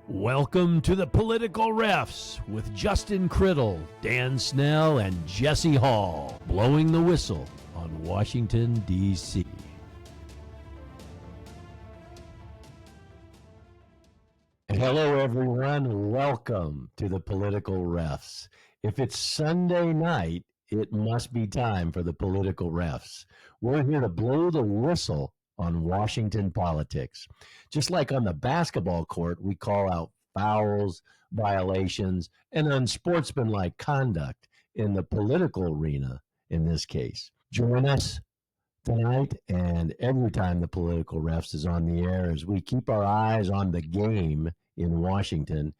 Welcome to the Political Refs with Justin Criddle, Dan Snell, and Jesse Hall, blowing the whistle on Washington, D.C. Hello, everyone. Welcome to the Political Refs. If it's Sunday night, it must be time for the Political Refs. We're here to blow the whistle on Washington politics. Just like on the basketball court, we call out fouls, violations, and unsportsmanlike conduct in the political arena in this case. Join us tonight and every time the Political Refs is on the air as we keep our eyes on the game in Washington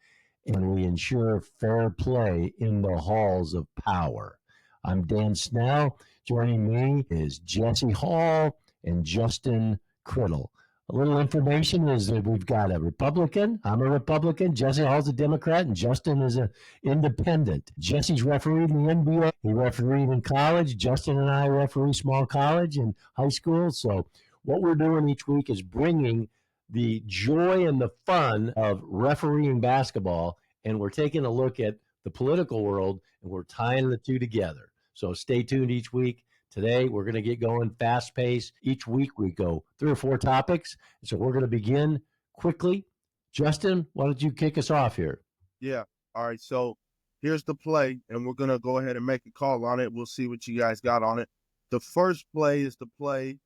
and we ensure fair play in the halls of power. I'm Dan Snell. Joining me is Jesse Hall and Justin Criddle. A little information is that we've got a Republican. I'm a Republican. Jesse Hall's a Democrat, and Justin is an independent. Jesse's refereed in the NBA. He refereed in college. Justin and I referee small college and high school. So what we're doing each week is bringing the joy and the fun of refereeing basketball, and we're taking a look at the political world, and we're tying the two together. So stay tuned each week. Today, we're going to get going fast-paced. Each week, we go 3 or 4 topics. So we're going to begin quickly. Justin, why don't you kick us off here? Yeah. All right. So here's the play, and we're going to go ahead and make a call on it. We'll see what you guys got on it. The first play is the play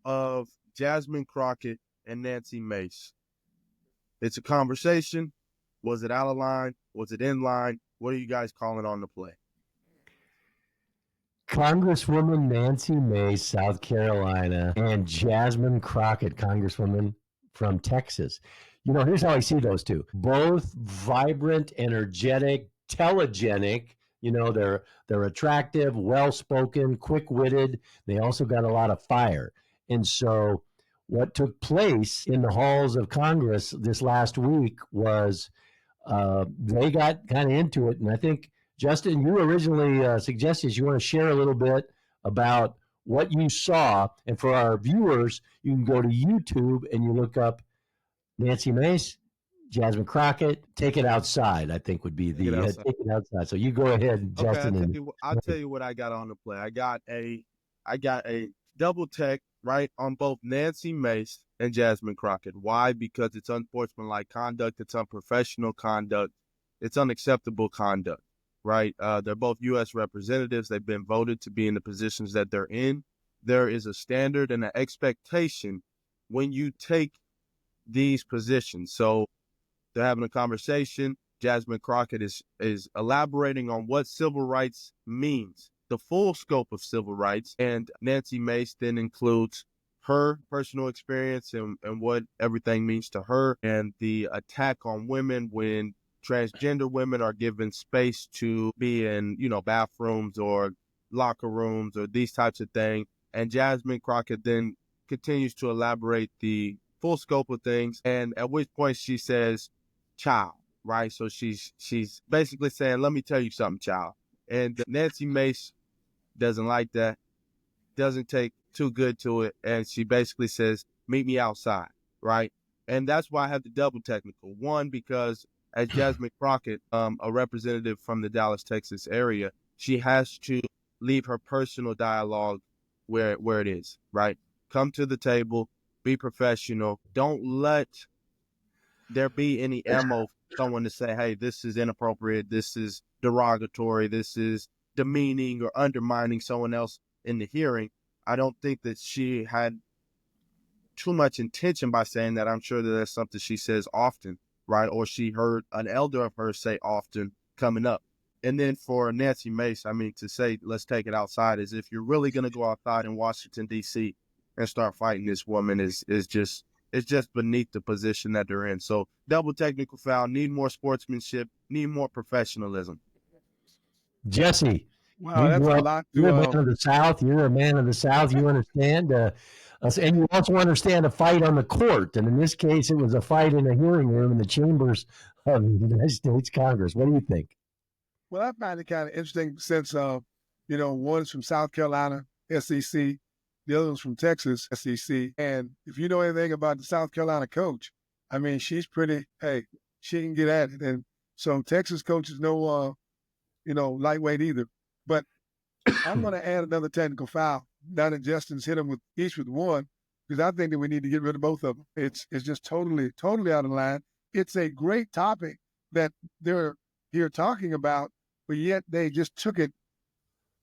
of Jasmine Crockett and Nancy Mace. It's a conversation. Was it out of line? Was it in line? What are you guys calling on the play? Congresswoman Nancy Mace, South Carolina, and Jasmine Crockett, Congresswoman from Texas. You know, here's how I see those two. Both vibrant, energetic, telegenic. You know, they're attractive, well-spoken, quick-witted. They also got a lot of fire. And so what took place in the halls of Congress this last week was they got kind of into it. And I think, Justin, you originally suggested you want to share a little bit about what you saw. And for our viewers, you can go to YouTube and you look up Nancy Mace, Jasmine Crockett, Take It Outside, I think would be the Take It Outside. So you go ahead, Justin. Okay, I'll tell you what I got on the play. I got a double take right on both Nancy Mace and Jasmine Crockett. Why? Because it's unsportsmanlike conduct, it's unprofessional conduct, it's unacceptable conduct. Right? They're both U.S. representatives. They've been voted to be in the positions that they're in. There is a standard and an expectation when you take these positions. So they're having a conversation. Jasmine Crockett is elaborating on what civil rights means, the full scope of civil rights. And Nancy Mace then includes her personal experience and what everything means to her and the attack on women when transgender women are given space to be in, bathrooms or locker rooms or these types of things. And Jasmine Crockett then continues to elaborate the full scope of things. And at which point she says, child, right? So she's basically saying, let me tell you something, child. And Nancy Mace doesn't like that, doesn't take too good to it. And she basically says, meet me outside, right? And that's why I have the double technical. One, because as Jasmine Crockett, a representative from the Dallas, Texas area, she has to leave her personal dialogue where it is, right? Come to the table, be professional. Don't let there be any ammo for someone to say, hey, this is inappropriate, this is derogatory, this is demeaning or undermining someone else in the hearing. I don't think that she had too much intention by saying that. I'm sure that that's something she says often. Right, or she heard an elder of hers say often coming up. And then for Nancy Mace, to say, let's take it outside, is if you're really going to go outside in Washington, D.C. and start fighting this woman is just beneath the position that they're in. So double technical foul, need more sportsmanship, need more professionalism. Jesse, wow, that's a lot. You're a man of the South. You're a man of the South. You understand and you also understand a fight on the court. And in this case, it was a fight in a hearing room in the chambers of the United States Congress. What do you think? Well, I find it kind of interesting since, one's from South Carolina, SEC, the other one's from Texas, SEC. And if you know anything about the South Carolina coach, I mean, she's pretty. Hey, she can get at it, and so Texas coaches no, lightweight either. But I'm going to add another technical foul. Now that Justin's hit them with one, because I think that we need to get rid of both of them. It's just totally out of line. It's a great topic that they're here talking about, but yet they just took it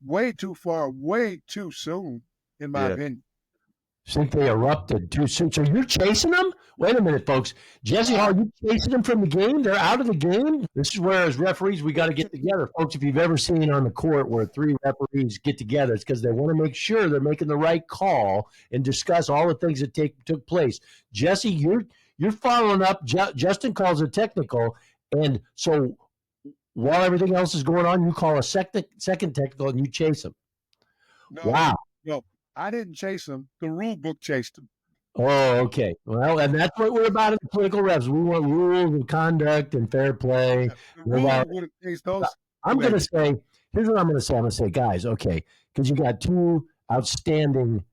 way too far, way too soon, in my opinion. Think they erupted too soon. So you're chasing them? Wait a minute, folks. Jesse Hall, you chasing them from the game? They're out of the game? This is where, as referees, we got to get together. Folks, if you've ever seen on the court where 3 referees get together, it's because they want to make sure they're making the right call and discuss all the things that took place. Jesse, you're following up. Justin calls it technical. And so while everything else is going on, you call a second technical and you chase them. Wow. No. I didn't chase him. The rule book chased him. Oh, okay. Well, and that's what we're about in political refs. We want rules of conduct and fair play. Yeah, I'm going to say, here's what I'm going to say. I'm going to say, guys, okay, because you got 2 outstanding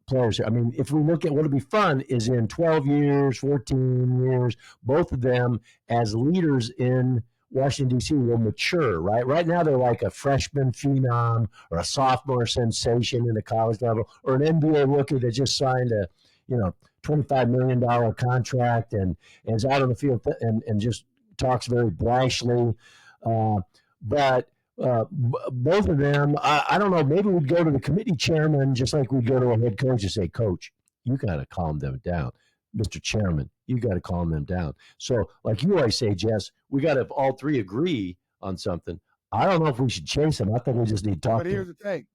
players here. I mean, if we look at what would be fun is in 12 years, 14 years, both of them as leaders in Washington, D.C. will mature, right? Right now, they're like a freshman phenom or a sophomore sensation in the college level or an NBA rookie that just signed a, $25 million contract and is out on the field and just talks very brashly. But both of them, I don't know, maybe we'd go to the committee chairman just like we'd go to a head coach and say, Coach, you got to calm them down. Mr. Chairman, you got to calm them down. So, like you always say, Jess, we got to all 3 agree on something. I don't know if we should chase them. I think we just need to talk. But here's the thing: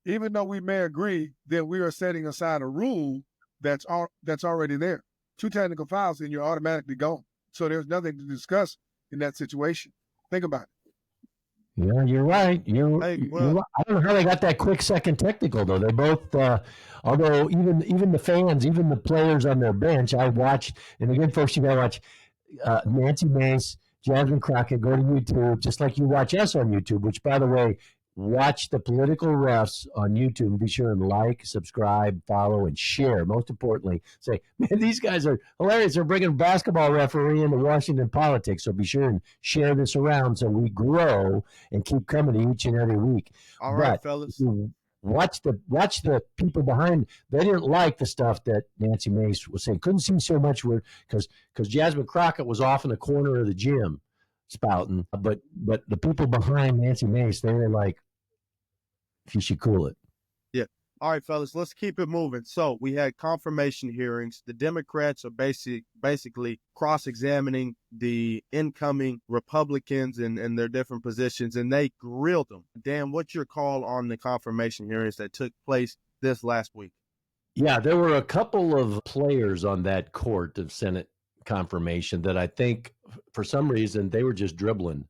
even though we may agree, that we are setting aside a rule that's already there. 2 technical fouls, and you're automatically gone. So there's nothing to discuss in that situation. Think about it. Yeah, you're right. You're right. I don't know how they got that quick second technical, though. They both, although even the fans, even the players on their bench, I watched, and again, folks, you got to watch Nancy Mace, Jasmine Crockett, go to YouTube, just like you watch us on YouTube, which, by the way, watch the political refs on YouTube and be sure and like, subscribe, follow, and share. Most importantly, say, man, these guys are hilarious. They're bringing basketball referee into Washington politics. So be sure and share this around so we grow and keep coming each and every week. All right, fellas. Watch the people behind. They didn't like the stuff that Nancy Mace was saying. Couldn't see so much because Jasmine Crockett was off in the corner of the gym spouting, but the people behind Nancy Mace, they were like, you should cool it. Yeah. All right, fellas, let's keep it moving. So we had confirmation hearings. The Democrats are basically cross-examining the incoming Republicans in their different positions, and they grilled them. Dan, what's your call on the confirmation hearings that took place this last week? Yeah, there were a couple of players on that court of Senate confirmation that I think for some reason they were just dribbling.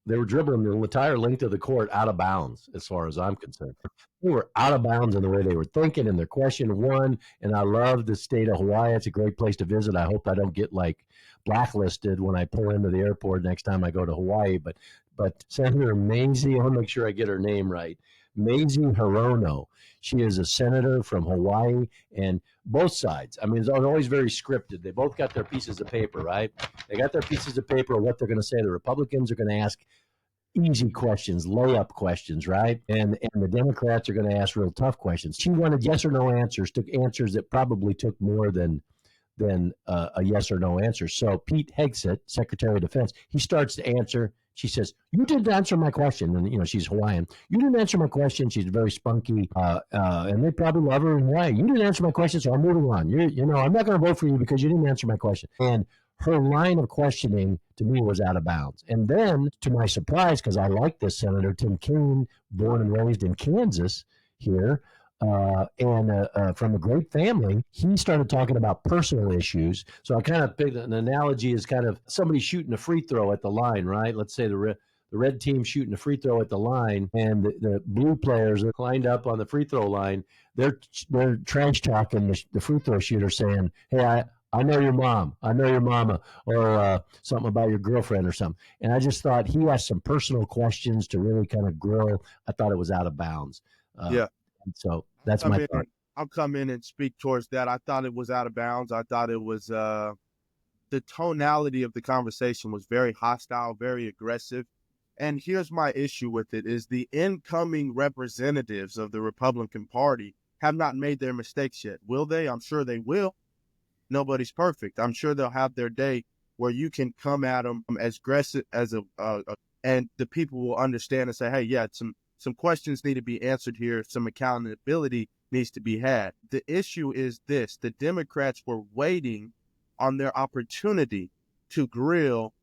They were dribbling the entire length of the court out of bounds, as far as I'm concerned. They were out of bounds in the way they were thinking and their question one. And I love the state of Hawaii. It's a great place to visit. I hope I don't get blacklisted when I pull into the airport next time I go to Hawaii. But Senator Mazie, I want to make sure I get her name right. Mazie Hirono. She is a senator from Hawaii, and both sides. I mean, it's always very scripted. They both got their pieces of paper, right? They got their pieces of paper of what they're going to say. The Republicans are going to ask easy questions, layup questions, right? And the Democrats are going to ask real tough questions. She wanted yes or no answers, took answers that probably took more than a yes or no answer. So Pete Hegseth, Secretary of Defense, he starts to answer. She says, you didn't answer my question. And, she's Hawaiian. You didn't answer my question. She's very spunky, and they probably love her in Hawaii. You didn't answer my question, so I'm moving on. I'm not going to vote for you because you didn't answer my question. And her line of questioning, to me, was out of bounds. And then, to my surprise, because I like this Senator Tim Kaine, born and raised in Kansas here, and from a great family, he started talking about personal issues. So I kind of picked an analogy as kind of somebody shooting a free throw at the line, right? Let's say the red team shooting a free throw at the line, and the blue players are lined up on the free throw line. They're trash talking the free throw shooter, saying, "Hey, I know your mom. I know your mama," or something about your girlfriend or something. And I just thought he asked some personal questions to really kind of grill. I thought it was out of bounds. Yeah. So that's my thought. I'll come in and speak towards that. I thought it was out of bounds. I thought it was the tonality of the conversation was very hostile, very aggressive. And here's my issue with it is the incoming representatives of the Republican Party have not made their mistakes yet. Will they? I'm sure they will. Nobody's perfect. I'm sure they'll have their day where you can come at them as aggressive as and the people will understand and say, hey, yeah, some questions need to be answered here. Some accountability needs to be had. The issue is this: the Democrats were waiting on their opportunity to grill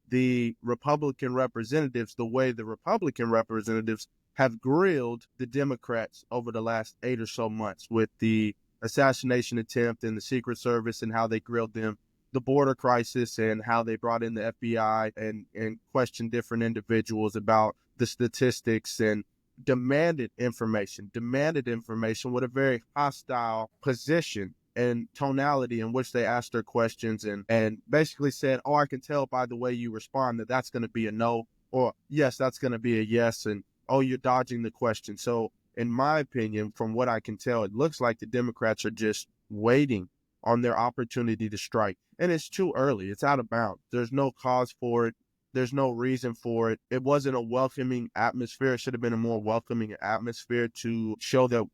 the Republican representatives the way the Republican representatives have grilled the Democrats over the last 8 or so months with the assassination attempt and the Secret Service and how they grilled them, the border crisis and how they brought in the FBI and questioned different individuals about the statistics and demanded information with a very hostile position and tonality in which they asked their questions and basically said, oh, I can tell by the way you respond that that's going to be a no, or yes, that's going to be a yes, and oh, you're dodging the question. So in my opinion, from what I can tell, it looks like the Democrats are just waiting on their opportunity to strike. And it's too early. It's out of bounds. There's no cause for it. There's no reason for it. It wasn't a welcoming atmosphere. It should have been a more welcoming atmosphere to show that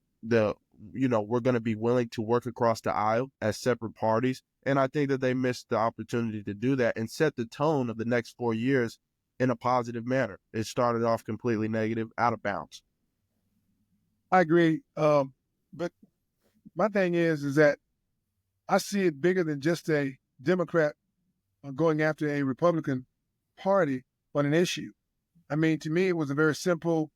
we're going to be willing to work across the aisle as separate parties. And I think that they missed the opportunity to do that and set the tone of the next 4 years in a positive manner. It started off completely negative, out of bounds. I agree. But my thing is that I see it bigger than just a Democrat going after a Republican Party on an issue. I mean, to me, it was a very simple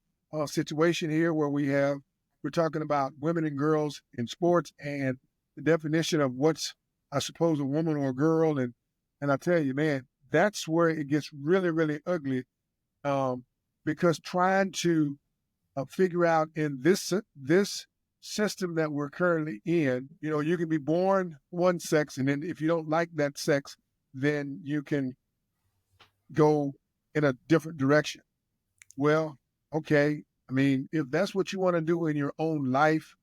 situation here where we're talking about women and girls in sports and the definition of what's, I suppose, a woman or a girl. And I tell you, man, that's where it gets really, really ugly because trying to figure out in this system that we're currently in, you can be born one sex, and then if you don't like that sex, then you can go in a different direction. Well, okay. I mean, if that's what you want to do in your own life,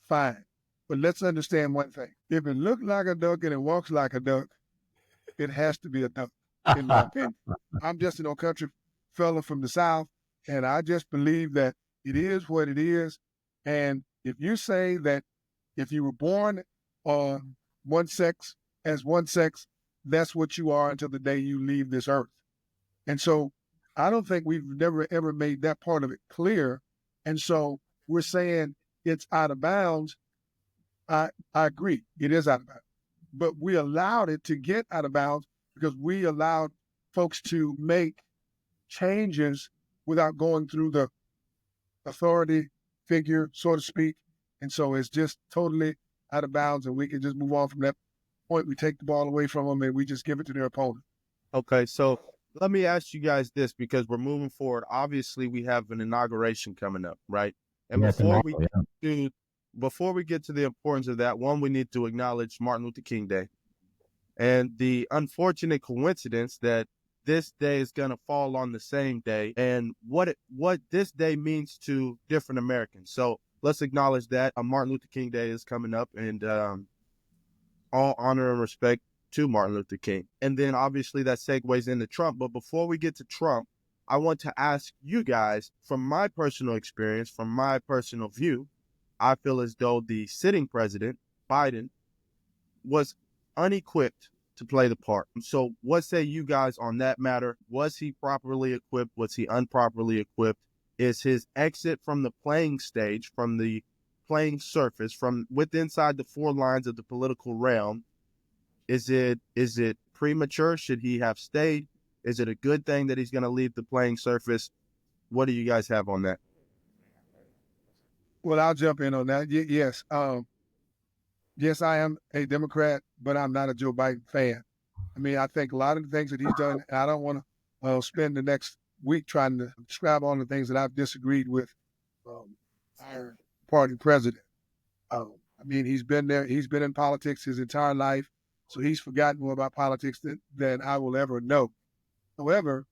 fine. But let's understand one thing. If it looks like a duck and it walks like a duck, it has to be a duck, in my opinion. I'm just an old country fella from the South, and I just believe that it is what it is. And if you say that if you were born on one sex, that's what you are until the day you leave this earth. And so I don't think we've never, ever made that part of it clear. And so we're saying it's out of bounds. I agree. It is out of bounds. But we allowed it to get out of bounds because we allowed folks to make changes without going through the authority figure, so to speak. And so it's just totally out of bounds, and we can just move on from that point. We take the ball away from them and we just give it to their opponent. Okay, so let me ask you guys this because we're moving forward. Obviously, we have an inauguration coming up, right? And before we get to the importance of that, one, we need to acknowledge Martin Luther King Day and the unfortunate coincidence that this day is going to fall on the same day and what this day means to different Americans. So let's acknowledge that Martin Luther King Day is coming up, and all honor and respect to Martin Luther King. And then obviously that segues into Trump. But before we get to Trump, I want to ask you guys, from my personal experience, from my personal view, I feel as though the sitting president, Biden, was unequipped to play the part. So what say you guys on that matter? Was he properly equipped? Was he improperly equipped? Is his exit from the playing stage, from the playing surface, from inside the four lines of the political realm, is it premature? Should he have stayed? Is it a good thing that he's going to leave the playing surface? What do you guys have on that? Well, I'll jump in on that. Yes. Yes, I am a Democrat, but I'm not a Joe Biden fan. I mean, I think a lot of the things that he's done, and I don't want to spend the next week trying to describe all the things that I've disagreed with our party president. I mean, he's been there. He's been in politics his entire life, so he's forgotten more about politics than I will ever know. However,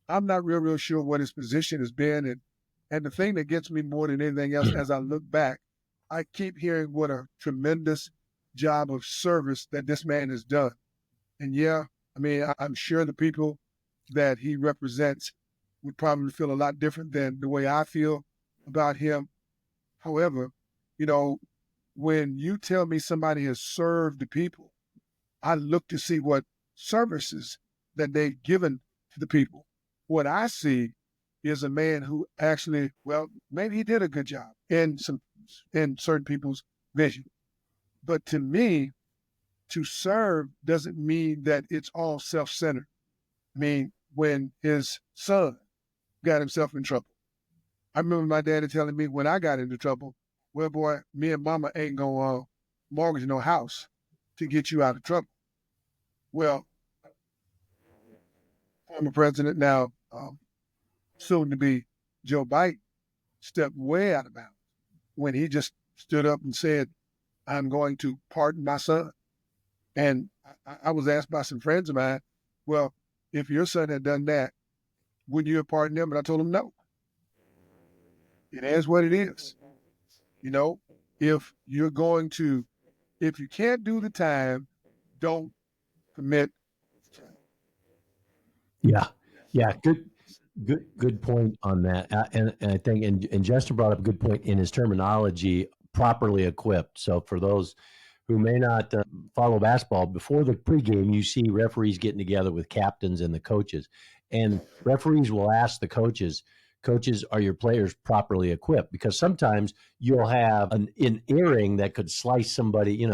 I'm not real sure what his position has been. And the thing that gets me more than anything else, as I look back, I keep hearing what a tremendous job of service that this man has done. And yeah, I mean, I'm sure the people that he represents would probably feel a lot different than the way I feel about him. However, you know, when you tell me somebody has served the people, I look to see what services that they've given to the people. What I see is a man who actually, well, maybe he did a good job in certain people's vision. But to me, to serve doesn't mean that it's all self-centered. I mean, when his son got himself in trouble, I remember my daddy telling me when I got into trouble, well, boy, me and mama ain't gonna mortgage no house to get you out of trouble. Well, former president now, soon to be Joe Biden, stepped way out of bounds when he just stood up and said, I'm going to pardon my son. And I was asked by some friends of mine, well, if your son had done that, would you have pardoned him? And I told him no. It is what it is. You know, if you can't do the time, don't commit. Yeah. Yeah. Good point on that. And I think, and Justin brought up a good point in his terminology, properly equipped. So for those who may not follow basketball, before the pregame, you see referees getting together with captains and the coaches. And referees will ask the coaches, are your players properly equipped? Because sometimes you'll have an earring that could slice somebody,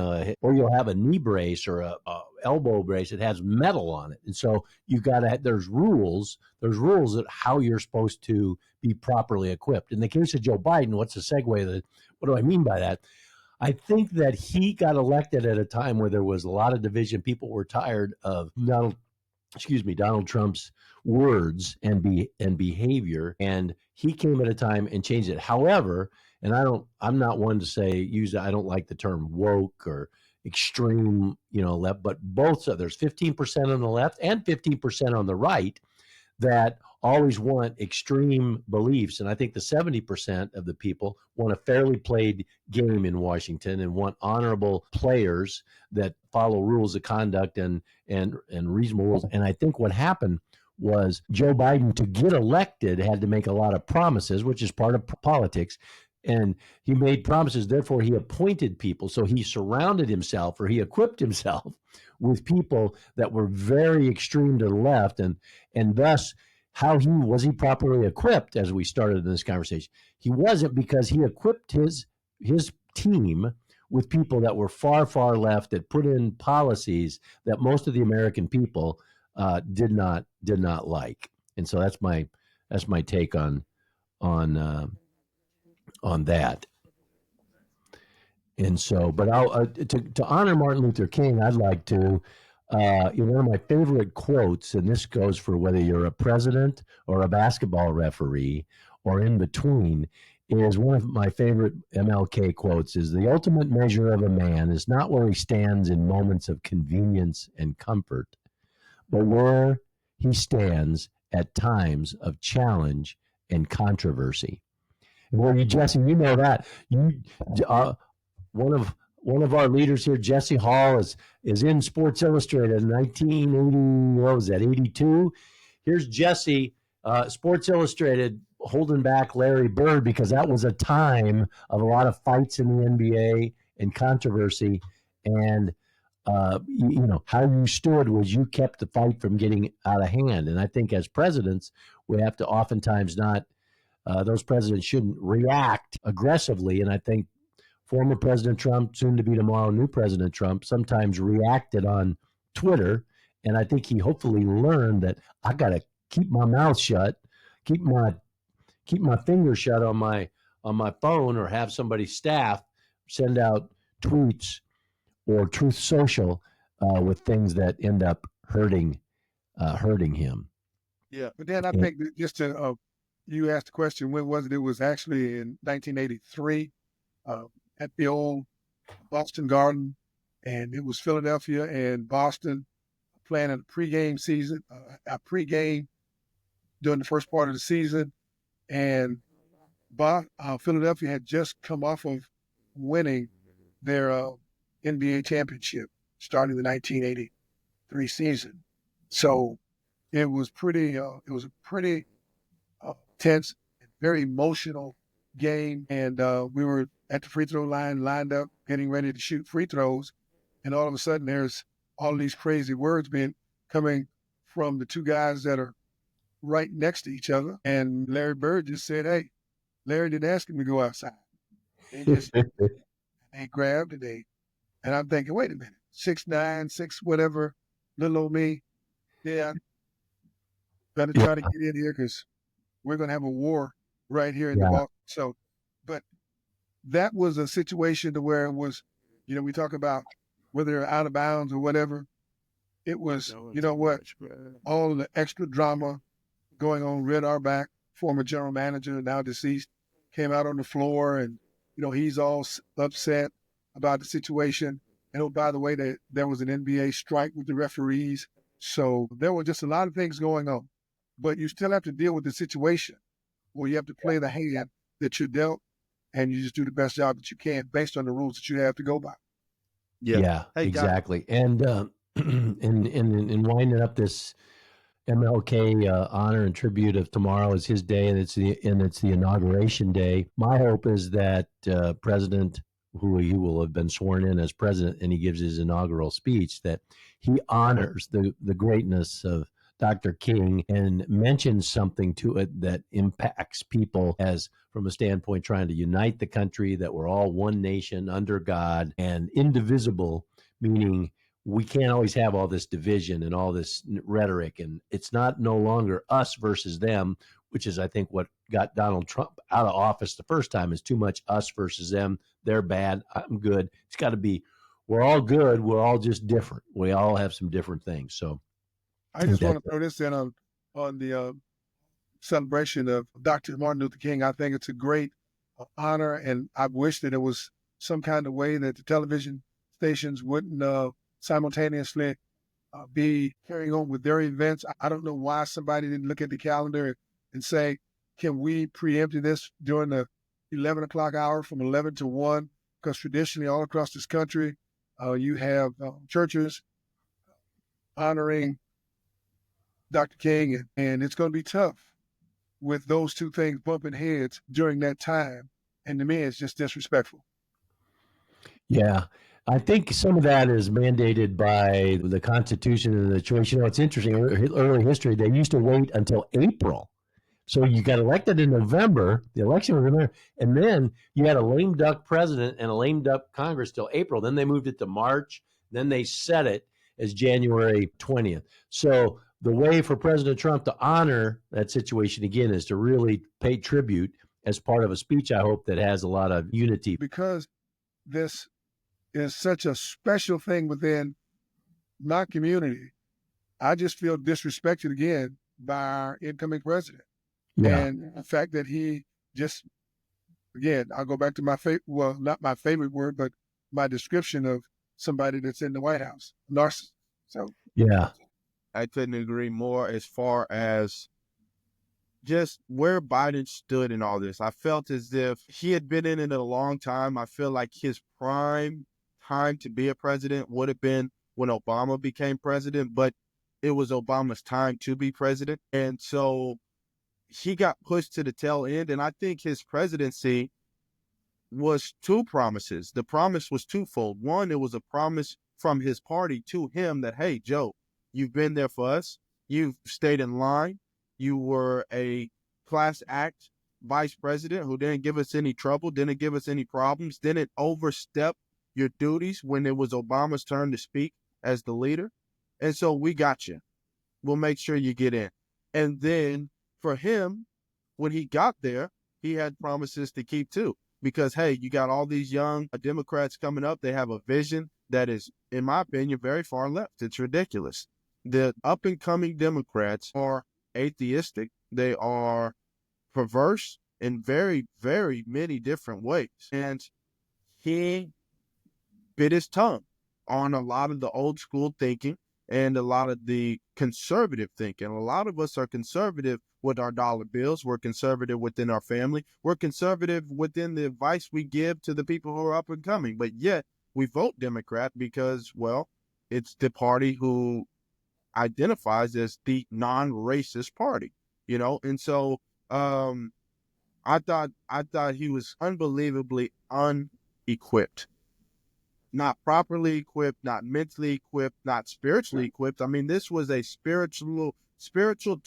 or you'll have a knee brace or a elbow brace that has metal on it. And so you got to, there's rules that how you're supposed to be properly equipped. In the case of Joe Biden, what's the segue? What do I mean by that? I think that he got elected at a time where there was a lot of division. People were tired of Donald Trump's words and behavior, and he came at a time and changed it. However, and I'm not one to say I don't like the term woke or extreme, left, but both. So there's 15% on the left and 15% on the right that always want extreme beliefs. And I think the 70% of the people want a fairly played game in Washington and want honorable players that follow rules of conduct and reasonable rules. And I think what happened was Joe Biden, to get elected, had to make a lot of promises, which is part of politics. And he made promises, therefore he appointed people. So he surrounded himself, or he equipped himself with people that were very extreme to the left. And thus, how was he properly equipped, as we started in this conversation? He wasn't, because he equipped his team with people that were far, far left, that put in policies that most of the American people did not like. And so that's my take on that. And so, but I'll to honor Martin Luther King, I'd like to, one of my favorite quotes, and this goes for whether you're a president or a basketball referee or in between, is one of my favorite MLK quotes is, the ultimate measure of a man is not where he stands in moments of convenience and comfort, but where he stands at times of challenge and controversy. Well, Jesse, you know that. One of our leaders here, Jesse Hall, is in Sports Illustrated in 1980. What was that? 82. Here's Jesse, Sports Illustrated, holding back Larry Bird, because that was a time of a lot of fights in the NBA and controversy. And how you stood was you kept the fight from getting out of hand. And I think as presidents, we have to oftentimes not. Those presidents shouldn't react aggressively. And I think former President Trump, soon to be tomorrow, new President Trump, sometimes reacted on Twitter. And I think he hopefully learned that I got to keep my mouth shut, keep my fingers shut on my phone, or have somebody's staff send out tweets or Truth Social with things that end up hurting him. Yeah, but then I think that just to you asked the question, when was it? It was actually in 1983 at the old Boston Garden, and it was Philadelphia and Boston playing a pregame season, a pregame during the first part of the season, and Philadelphia had just come off of winning their NBA championship starting the 1983 season. So it was a pretty tense, very emotional game. And we were at the free throw line, lined up, getting ready to shoot free throws. And all of a sudden, there's all these crazy words coming from the two guys that are right next to each other. And Larry Bird just said, "Hey," Larry didn't ask him to go outside. They grabbed and I'm thinking, wait a minute, 6'9", 6 whatever, little old me. Yeah, gotta try to get in here because we're gonna have a war right here in the ball. So, but that was a situation to where it was, we talk about whether they're out of bounds or whatever. It was, all the extra drama going on. Red Auerbach, former general manager, now deceased, came out on the floor and, he's all upset about the situation. And oh, by the way, there was an NBA strike with the referees. So there were just a lot of things going on. But you still have to deal with the situation where you have to play the hand that you're dealt, and you just do the best job that you can based on the rules that you have to go by. Yeah, hey, exactly. And in winding up this MLK honor and tribute of tomorrow is his day, and it's the inauguration day. My hope is that President, who he will have been sworn in as president, and he gives his inaugural speech, that he honors the greatness of Dr. King and mentions something to it that impacts people as from a standpoint trying to unite the country, that we're all one nation under God and indivisible, meaning we can't always have all this division and all this rhetoric. And it's no longer us versus them, which is, I think, what got Donald Trump out of office the first time, is too much us versus them. They're bad, I'm good. It's got to be, we're all good. We're all just different. We all have some different things. So I just want to throw this in on the celebration of Dr. Martin Luther King. I think it's a great honor, and I wish that it was some kind of way that the television stations wouldn't simultaneously be carrying on with their events. I don't know why somebody didn't look at the calendar and say, can we preempt this during the 11 o'clock hour from 11 to 1? Because traditionally all across this country, you have churches honoring Dr. King, and it's going to be tough with those two things bumping heads during that time. And to me, it's just disrespectful. Yeah. I think some of that is mandated by the Constitution and the choice. It's interesting. Early history, they used to wait until April. So you got elected in November, the election was in there, and then you had a lame duck president and a lame duck Congress till April. Then they moved it to March. Then they set it as January 20th. So the way for President Trump to honor that situation again is to really pay tribute as part of a speech, I hope, that has a lot of unity. Because this is such a special thing within my community, I just feel disrespected again by our incoming president. Yeah. And the fact that he just, again, I'll go back to my not my favorite word, but my description of somebody that's in the White House, narcissist. So yeah, I couldn't agree more as far as just where Biden stood in all this. I felt as if he had been in it a long time. I feel like his prime time to be a president would have been when Obama became president, but it was Obama's time to be president. And so he got pushed to the tail end. And I think his presidency was two promises. The promise was twofold. One, it was a promise from his party to him that, hey, Joe, you've been there for us. You've stayed in line. You were a class act vice president who didn't give us any trouble, didn't give us any problems, didn't overstep your duties when it was Obama's turn to speak as the leader. And so we got you. We'll make sure you get in. And then for him, when he got there, he had promises to keep too. Because, hey, you got all these young Democrats coming up. They have a vision that is, in my opinion, very far left. It's ridiculous. The up-and-coming Democrats are atheistic. They are perverse in very, very many different ways. And he bit his tongue on a lot of the old school thinking. and a lot of the conservative thinking. A lot of us are conservative with our dollar bills. We're conservative within our family. We're conservative within the advice we give to the people who are up and coming. But yet we vote Democrat because, well, it's the party who identifies as the non-racist party, And so I thought he was unbelievably unequipped, not properly equipped, not mentally equipped, not spiritually equipped. I mean, this was a spiritual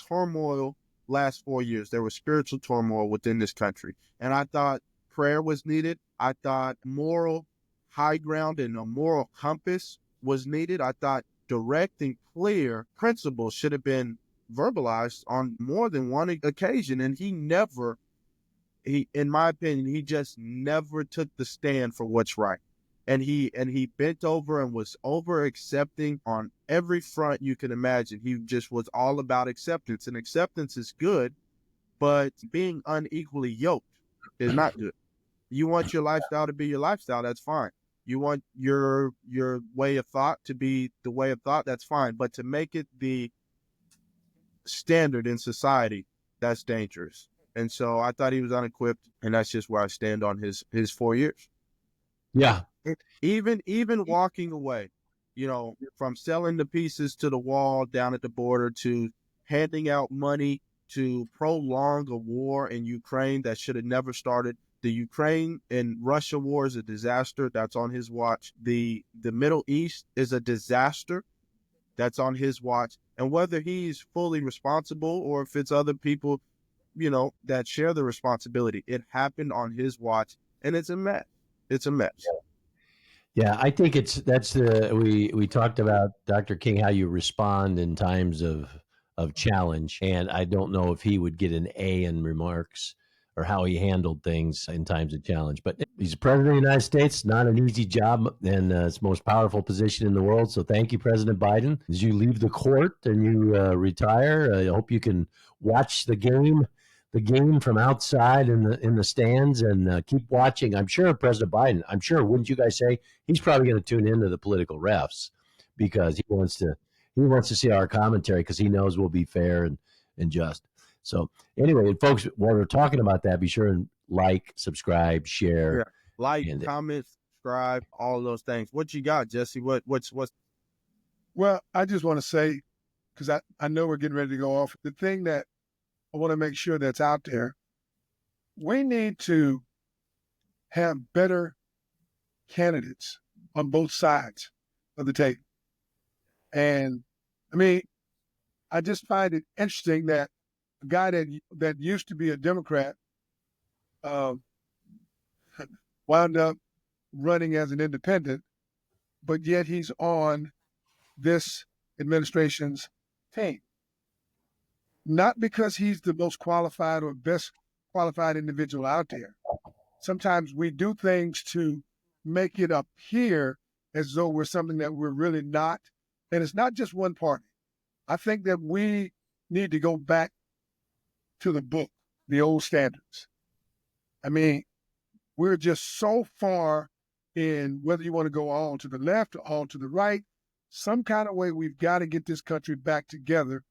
turmoil last 4 years. There was spiritual turmoil within this country. And I thought prayer was needed. I thought moral high ground and a moral compass was needed. I thought direct and clear principles should have been verbalized on more than one occasion. And in my opinion, he just never took the stand for what's right. And he bent over and was over accepting on every front you can imagine. He just was all about acceptance, and acceptance is good, but being unequally yoked is not good. You want your lifestyle to be your lifestyle, that's fine. You want your way of thought to be the way of thought, that's fine. But to make it the standard in society, that's dangerous. And so I thought he was unequipped, and that's just where I stand on his 4 years. Yeah. Even walking away, from selling the pieces to the wall down at the border to handing out money to prolong a war in Ukraine that should have never started. The Ukraine and Russia war is a disaster. That's on his watch. The Middle East is a disaster. That's on his watch. And whether he's fully responsible or if it's other people, that share the responsibility, it happened on his watch, and it's a mess. It's a mess. Yeah, I think we talked about, Dr. King, how you respond in times of challenge, and I don't know if he would get an A in remarks or how he handled things in times of challenge. But he's president of the United States, not an easy job, and it's the most powerful position in the world. So thank you, President Biden. As you leave the court and you retire, I hope you can watch the game from outside in the stands and keep watching. I'm sure President Biden, wouldn't you guys say, he's probably going to tune into the political refs because he wants to see our commentary because he knows we'll be fair and just. So anyway, folks, while we're talking about that, be sure and like, subscribe, share. Yeah. Like, comment, subscribe, all those things. What you got, Jesse? What's Well, I just want to say, because I know we're getting ready to go off, the thing that I want to make sure that's out there, we need to have better candidates on both sides of the table. And I mean, I just find it interesting that a guy that used to be a Democrat wound up running as an independent, but yet he's on this administration's team. Not because he's the most qualified or best qualified individual out there. Sometimes we do things to make it appear as though we're something that we're really not. And it's not just one party. I think that we need to go back to the book, the old standards. I mean, we're just so far in whether you want to go all to the left or all to the right. Some kind of way we've got to get this country back together.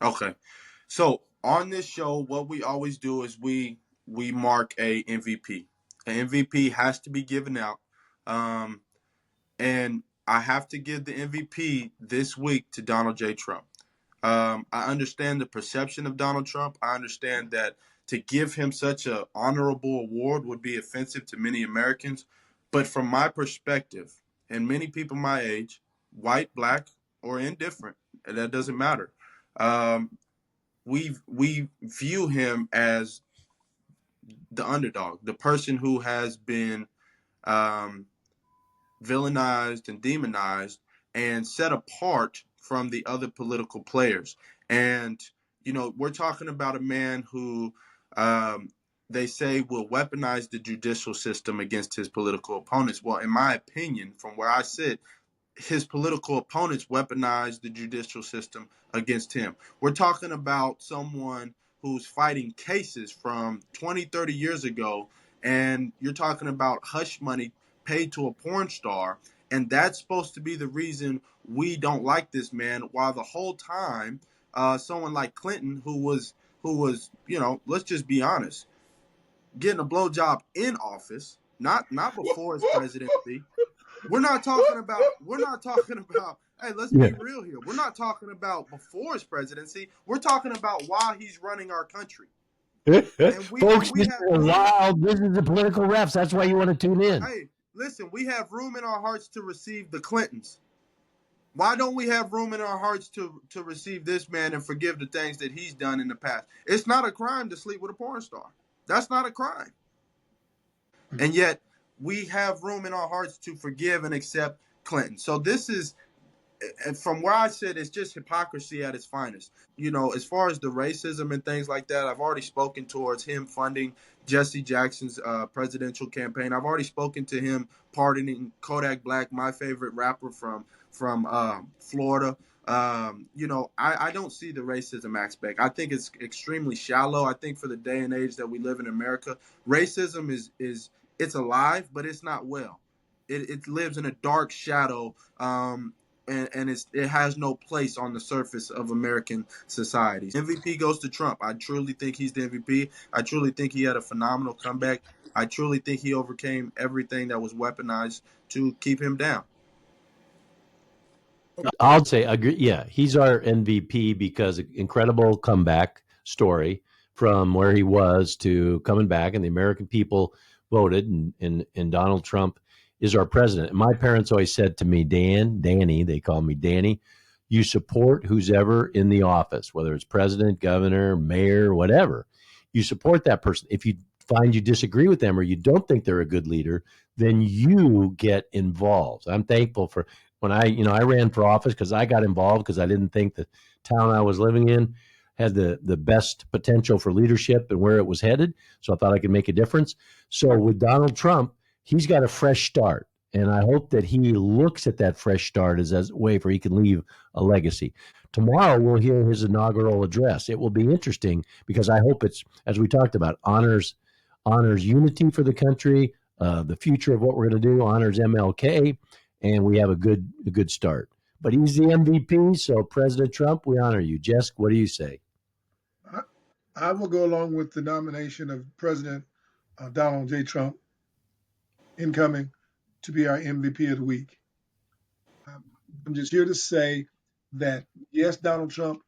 Okay. So on this show, what we always do is we mark a MVP. An MVP has to be given out. And I have to give the MVP this week to Donald J. Trump. I understand the perception of Donald Trump. I understand that to give him such an honorable award would be offensive to many Americans. But from my perspective, and many people my age, white, black, or indifferent, that doesn't matter. We view him as the underdog, the person who has been villainized and demonized and set apart from the other political players. And, we're talking about a man who they say will weaponize the judicial system against his political opponents. Well, in my opinion, from where I sit, his political opponents weaponize the judicial system against him. We're talking about someone who's fighting cases from 20, 30 years ago, and you're talking about hush money paid to a porn star, And that's supposed to be the reason we don't like this man. While the whole time, someone like Clinton, who was, let's just be honest, getting a blowjob in office, not before his presidency. We're not talking about. Hey, let's be real here. We're not talking about before his presidency. We're talking about while he's running our country. Folks, this is wild. This is the political refs. That's why you want to tune in. Hey, listen, we have room in our hearts to receive the Clintons. Why don't we have room in our hearts to receive this man and forgive the things that he's done in the past? It's not a crime to sleep with a porn star. That's not a crime. And yet we have room in our hearts to forgive and accept Clinton. So this is, from where I sit, it's just hypocrisy at its finest. As far as the racism and things like that, I've already spoken towards him funding Jesse Jackson's presidential campaign. I've already spoken to him pardoning Kodak Black, my favorite rapper from Florida. I don't see the racism aspect. I think it's extremely shallow. I think for the day and age that we live in America, racism is it's alive, but it's not well. It lives in a dark shadow, and it has no place on the surface of American society. MVP goes to Trump. I truly think he's the MVP. I truly think he had a phenomenal comeback. I truly think he overcame everything that was weaponized to keep him down. I'll say, agree. Yeah, he's our MVP because incredible comeback story from where he was to coming back, and the American people voted, and Donald Trump is our president. And my parents always said to me, Danny, they call me Danny, you support who's ever in the office, whether it's president, governor, mayor, whatever. You support that person. If you find you disagree with them or you don't think they're a good leader, then you get involved. I'm thankful for when I ran for office because I got involved because I didn't think the town I was living in had the best potential for leadership and where it was headed. So I thought I could make a difference. So with Donald Trump, he's got a fresh start. And I hope that he looks at that fresh start as a way for he can leave a legacy. Tomorrow we'll hear his inaugural address. It will be interesting because I hope it's, as we talked about, honors unity for the country, the future of what we're going to do, honors MLK, and we have a good start. But he's the MVP, so President Trump, we honor you. Jess, what do you say? I will go along with the nomination of President Donald J. Trump, incoming, to be our MVP of the week. I'm just here to say that, yes, Donald Trump,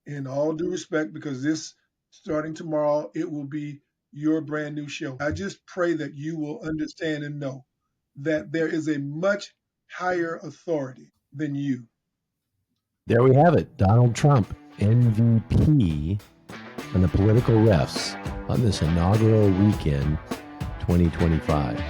in all due respect, because this, starting tomorrow, it will be your brand new show. I just pray that you will understand and know that there is a much higher authority than you. There we have it. Donald Trump, MVP, and the political refs on this inaugural weekend 2025.